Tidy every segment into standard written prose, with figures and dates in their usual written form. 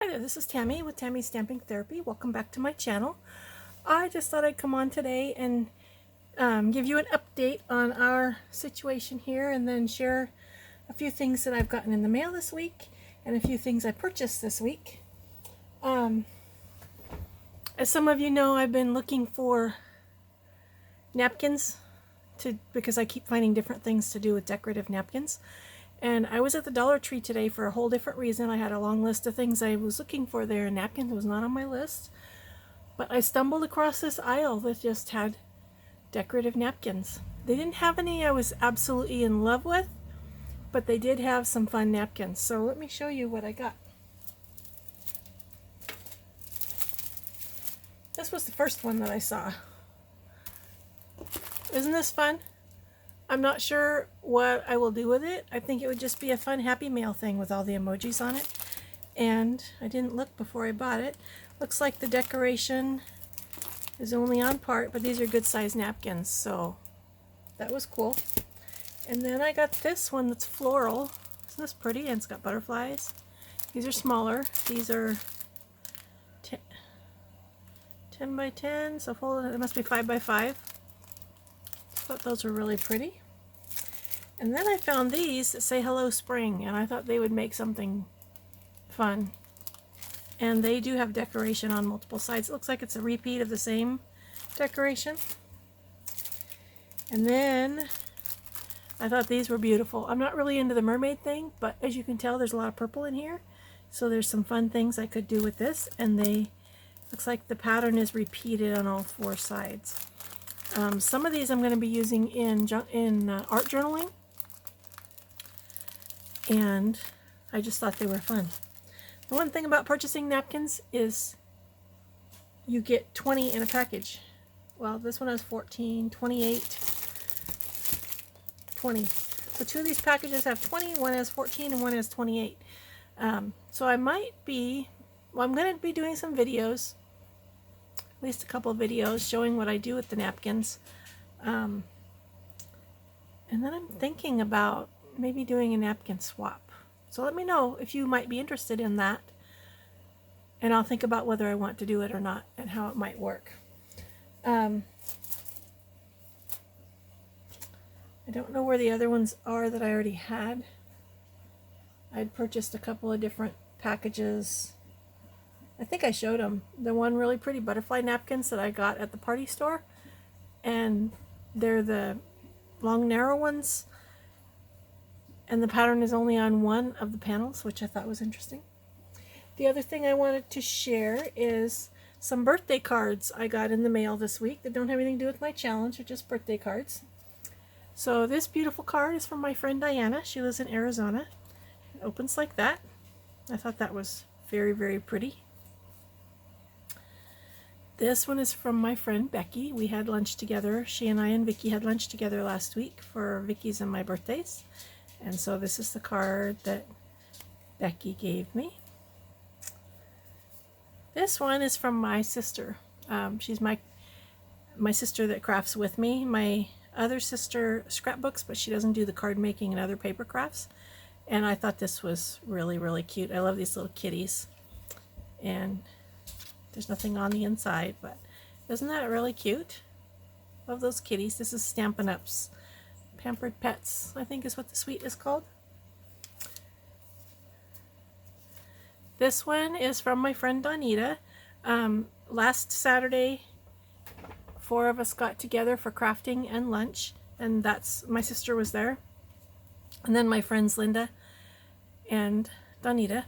Hi there, this is Tammy with Tammy's Stamping Therapy. Welcome back to my channel. I just thought I'd come on today and give you an update on our situation here and then share a few things that I've gotten in the mail this week and a few things I purchased this week. As some of you know, I've been looking for napkins because I keep finding different things to do with decorative napkins. And I was at the Dollar Tree today for a whole different reason. I had a long list of things I was looking for there, and napkins was not on my list. But I stumbled across this aisle that just had decorative napkins. They didn't have any I was absolutely in love with, but they did have some fun napkins. So let me show you what I got. This was the first one that I saw. Isn't this fun? I'm not sure what I will do with it. I think it would just be a fun Happy Mail thing with all the emojis on it. And I didn't look before I bought it. Looks like the decoration is only on part, but these are good size napkins, so that was cool. And then I got this one that's floral. Isn't this pretty? And it's got butterflies. These are smaller. These are 10 by 10, so it must be 5 by 5. Thought those were really pretty. And then I found these that say Hello Spring, and I thought they would make something fun. And they do have decoration on multiple sides. It looks like it's a repeat of the same decoration. And then I thought these were beautiful. I'm not really into the mermaid thing, but as you can tell, there's a lot of purple in here. So there's some fun things I could do with this, and looks like the pattern is repeated on all 4 sides. Some of these I'm going to be using in art journaling, and I just thought they were fun. The one thing about purchasing napkins is you get 20 in a package. Well, this one has 14, 28, 20. So 2 of these packages have 20, one has 14 and one has 28. So I'm going to be doing some videos, at least a couple of videos showing what I do with the napkins. And then I'm thinking about maybe doing a napkin swap. So let me know if you might be interested in that. And I'll think about whether I want to do it or not and how it might work. I don't know where the other ones are that I already had. I'd purchased a couple of different packages. I think I showed them. The one really pretty butterfly napkins that I got at the party store. And they're the long narrow ones. And the pattern is only on one of the panels, which I thought was interesting. The other thing I wanted to share is some birthday cards I got in the mail this week that don't have anything to do with my challenge. They're just birthday cards. So this beautiful card is from my friend Diana. She lives in Arizona. It opens like that. I thought that was very, very pretty. This one is from my friend Becky. We had lunch together. She and I and Vicky had lunch together last week for Vicky's and my birthdays. And so this is the card that Becky gave me. This one is from my sister. She's my sister that crafts with me. My other sister scrapbooks, but she doesn't do the card making and other paper crafts. And I thought this was really, really cute. I love these little kitties. And there's nothing on the inside, but isn't that really cute? Love those kitties. This is Stampin' Up's Pampered Pets, I think is what the suite is called. This one is from my friend Donita. Last Saturday, 4 of us got together for crafting and lunch, and my sister was there. And then my friends Linda and Donita.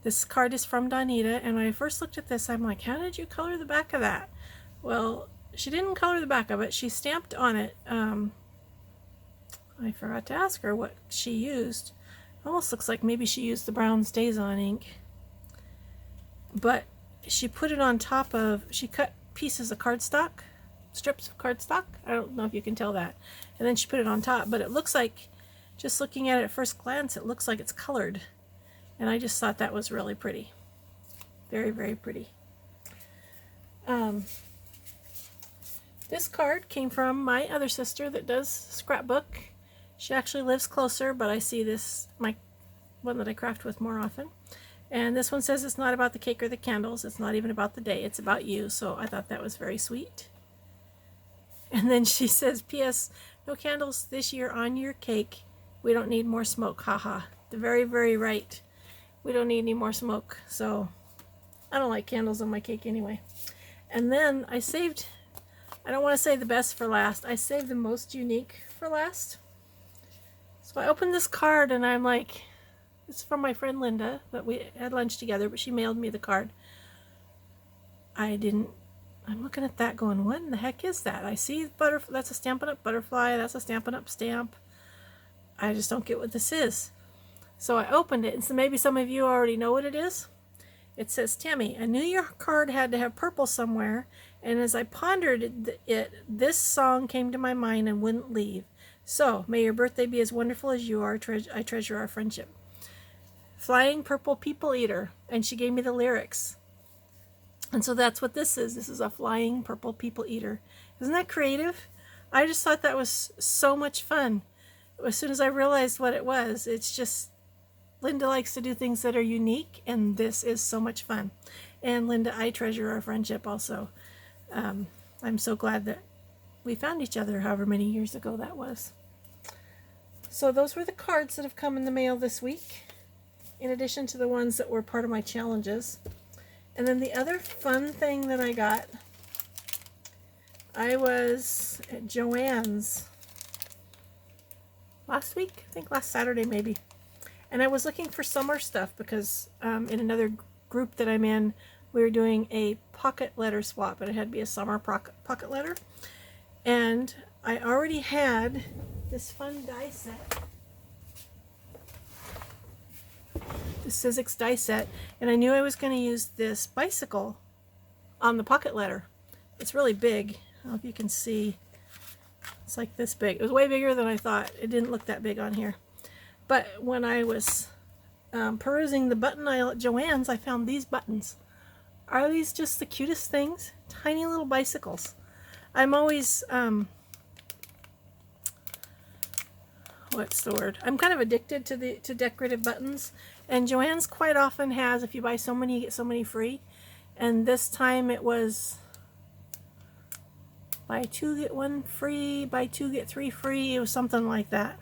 This card is from Donita, and when I first looked at this, I'm like, how did you color the back of that? Well, she didn't color the back of it. She stamped on it. I forgot to ask her what she used. Almost looks like maybe she used the brown StazOn ink. But she put it on top of, she cut pieces of cardstock, strips of cardstock. I don't know if you can tell that. And then she put it on top, but it looks like, just looking at it at first glance, it looks like it's colored. And I just thought that was really pretty. Very, very pretty. This card came from my other sister that does scrapbook. She actually lives closer, but I see this, my one that I craft with more often. And this one says it's not about the cake or the candles. It's not even about the day. It's about you. So I thought that was very sweet. And then she says, P.S. No candles this year on your cake. We don't need more smoke. Haha. The very, very right. We don't need any more smoke. So I don't like candles on my cake anyway. And then I saved, I don't want to say the best for last. I saved the most unique for last. So I opened this card and I'm like, it's from my friend Linda, that we had lunch together, but she mailed me the card. I'm looking at that going, what in the heck is that? I see that's a Stampin' Up! Butterfly, that's a Stampin' Up! Stamp. I just don't get what this is. So I opened it, and so maybe some of you already know what it is. It says, Tammy, I knew your card had to have purple somewhere, and as I pondered it, this song came to my mind and wouldn't leave. So, may your birthday be as wonderful as you are. I treasure our friendship. Flying Purple People Eater. And she gave me the lyrics. And so that's what this is. This is a Flying Purple People Eater. Isn't that creative? I just thought that was so much fun. As soon as I realized what it was, it's just, Linda likes to do things that are unique, and this is so much fun. And Linda, I treasure our friendship also. I'm so glad that we found each other however many years ago that was. So those were the cards that have come in the mail this week, in addition to the ones that were part of my challenges. And then the other fun thing that I got, I was at Joann's last week, I think last Saturday maybe. And I was looking for summer stuff because in another group that I'm in, we were doing a pocket letter swap, but it had to be a summer pocket letter. And I already had this fun die set, the Sizzix die set, and I knew I was going to use this bicycle on the pocket letter. It's really big. I don't know if you can see. It's like this big. It was way bigger than I thought. It didn't look that big on here. But when I was perusing the button aisle at Joann's, I found these buttons. Are these just the cutest things? Tiny little bicycles. I'm always, what's the word? I'm kind of addicted to decorative buttons. And Joann's quite often has, if you buy so many, you get so many free. And this time it was buy two, get one free, buy two, get three free. It was something like that.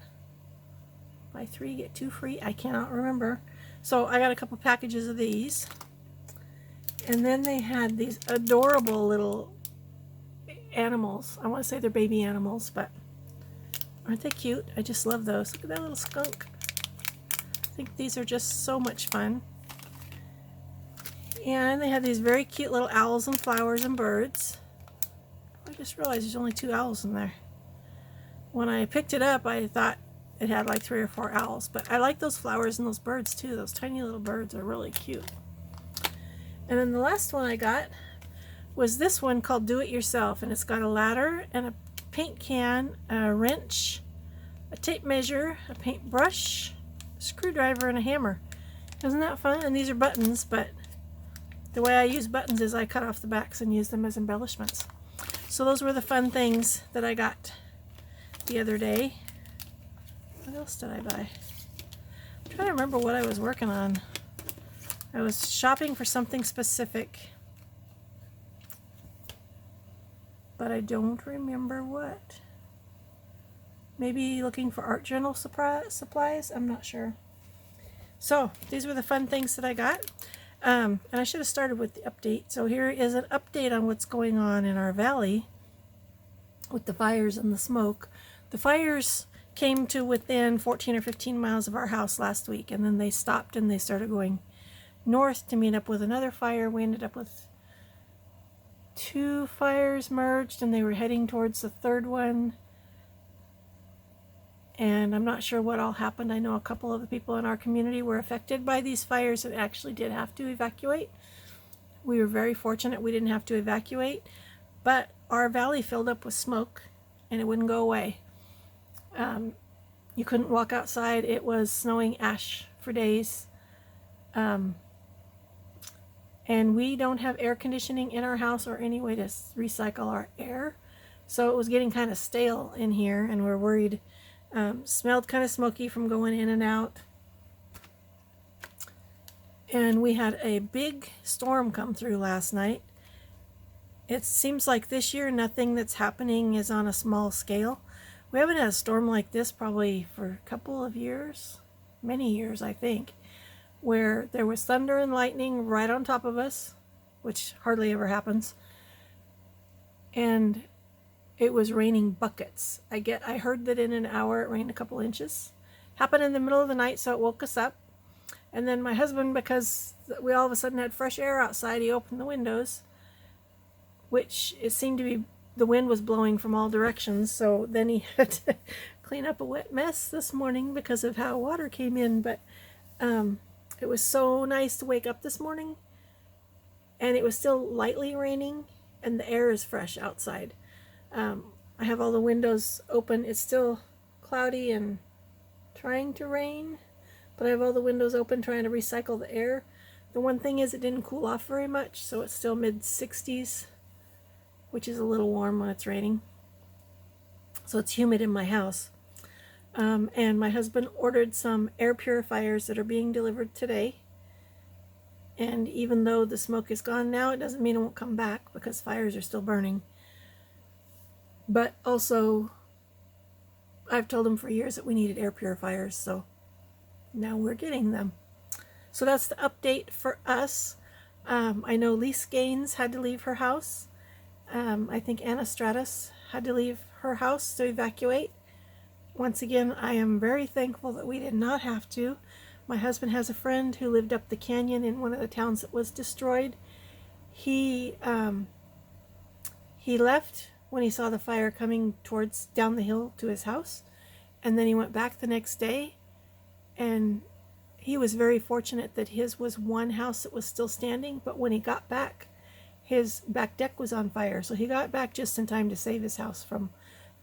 Buy three, get two free. I cannot remember. So I got a couple packages of these. And then they had these adorable little animals. I want to say they're baby animals, but aren't they cute? I just love those. Look at that little skunk. I think these are just so much fun. And they had these very cute little owls and flowers and birds. I just realized there's only 2 owls in there. When I picked it up, I thought it had like 3 or 4 owls, but I like those flowers and those birds too. Those tiny little birds are really cute. And then the last one I got was this one called Do It Yourself, and it's got a ladder and a paint can, a wrench, a tape measure, a paintbrush, a screwdriver, and a hammer. Isn't that fun? And these are buttons, but the way I use buttons is I cut off the backs and use them as embellishments. So those were the fun things that I got the other day. What else did I buy? I'm trying to remember what I was working on. I was shopping for something specific, but I don't remember what. Maybe looking for art journal supplies? I'm not sure. So these were the fun things that I got. And I should have started with the update. So here is an update on what's going on in our valley with the fires and the smoke. The fires came to within 14 or 15 miles of our house last week, and then they stopped and they started going north to meet up with another fire. We ended up with 2 fires merged, and they were heading towards the third one. And I'm not sure what all happened. I know a couple of the people in our community were affected by these fires and actually did have to evacuate. We were very fortunate we didn't have to evacuate, but our valley filled up with smoke and it wouldn't go away. You couldn't walk outside. It was snowing ash for days. And we don't have air conditioning in our house or any way to recycle our air. So it was getting kind of stale in here, and we're worried. Smelled kind of smoky from going in and out. And we had a big storm come through last night. It seems like this year nothing that's happening is on a small scale. We haven't had a storm like this probably for a couple of years, many years I think, where there was thunder and lightning right on top of us, which hardly ever happens, and it was raining buckets. I heard that in an hour it rained a couple inches. Happened in the middle of the night, so it woke us up. And then my husband, because we all of a sudden had fresh air outside, he opened the windows, which it seemed to be the wind was blowing from all directions. So then he had to clean up a wet mess this morning because of how water came in. But it was so nice to wake up this morning, and it was still lightly raining, and the air is fresh outside. I have all the windows open. It's still cloudy and trying to rain, but I have all the windows open trying to recycle the air. The one thing is it didn't cool off very much, so it's still mid-60s, which is a little warm when it's raining. So it's humid in my house. And my husband ordered some air purifiers that are being delivered today. And even though the smoke is gone now, it doesn't mean it won't come back because fires are still burning. But also, I've told him for years that we needed air purifiers, so now we're getting them. So that's the update for us. I know Lise Gaines had to leave her house. I think Anna Stratus had to leave her house to evacuate. Once again, I am very thankful that we did not have to. My husband has a friend who lived up the canyon in one of the towns that was destroyed. He left when he saw the fire coming towards down the hill to his house, and then he went back the next day, and he was very fortunate that his was one house that was still standing, but when he got back, his back deck was on fire, so he got back just in time to save his house from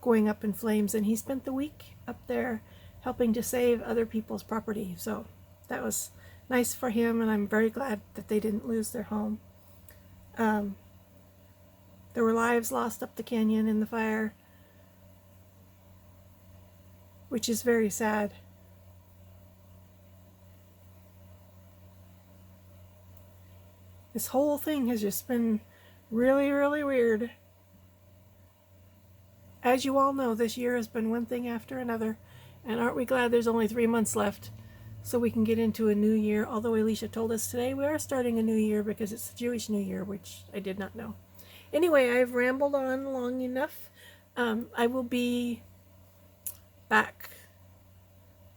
going up in flames, and he spent the week up there helping to save other people's property. So that was nice for him, and I'm very glad that they didn't lose their home. There were lives lost up the canyon in the fire, which is very sad. This whole thing has just been really, really weird. As you all know, this year has been one thing after another, and aren't we glad there's only 3 months left so we can get into a new year? Although Alicia told us today we are starting a new year because it's the Jewish New Year, which I did not know. Anyway, I've rambled on long enough. I will be back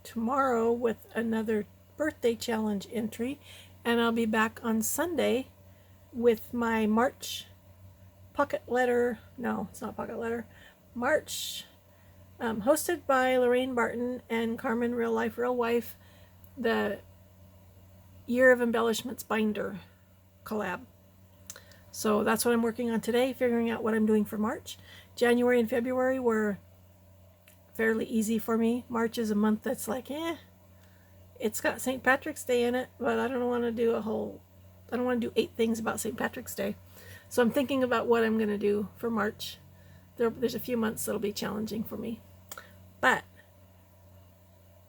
tomorrow with another birthday challenge entry, and I'll be back on Sunday with my March pocket letter. No, it's not pocket letter. March, hosted by Lorraine Barton and Carmen Real Life Real Wife, the Year of Embellishments binder collab. So that's what I'm working on today, figuring out what I'm doing for March. January and February were fairly easy for me. March is a month that's like, it's got St. Patrick's Day in it, but I don't want to do I don't want to do 8 things about St. Patrick's Day. So I'm thinking about what I'm going to do for March. There's a few months that'll be challenging for me. But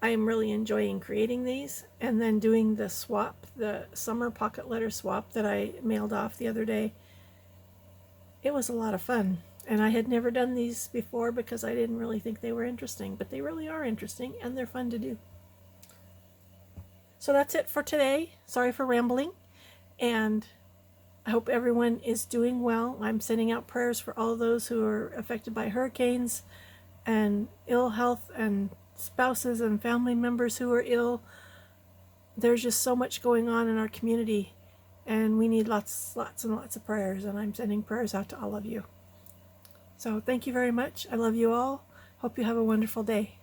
I am really enjoying creating these, and then doing the swap, the summer pocket letter swap that I mailed off the other day. It was a lot of fun, and I had never done these before because I didn't really think they were interesting, but they really are interesting, and they're fun to do. So that's it for today. Sorry for rambling, and I hope everyone is doing well. I'm sending out prayers for all those who are affected by hurricanes and ill health, and spouses and family members who are ill. There's just so much going on in our community, and we need lots and lots of prayers, and I'm sending prayers out to all of you. So thank you very much. I love you all. Hope you have a wonderful day.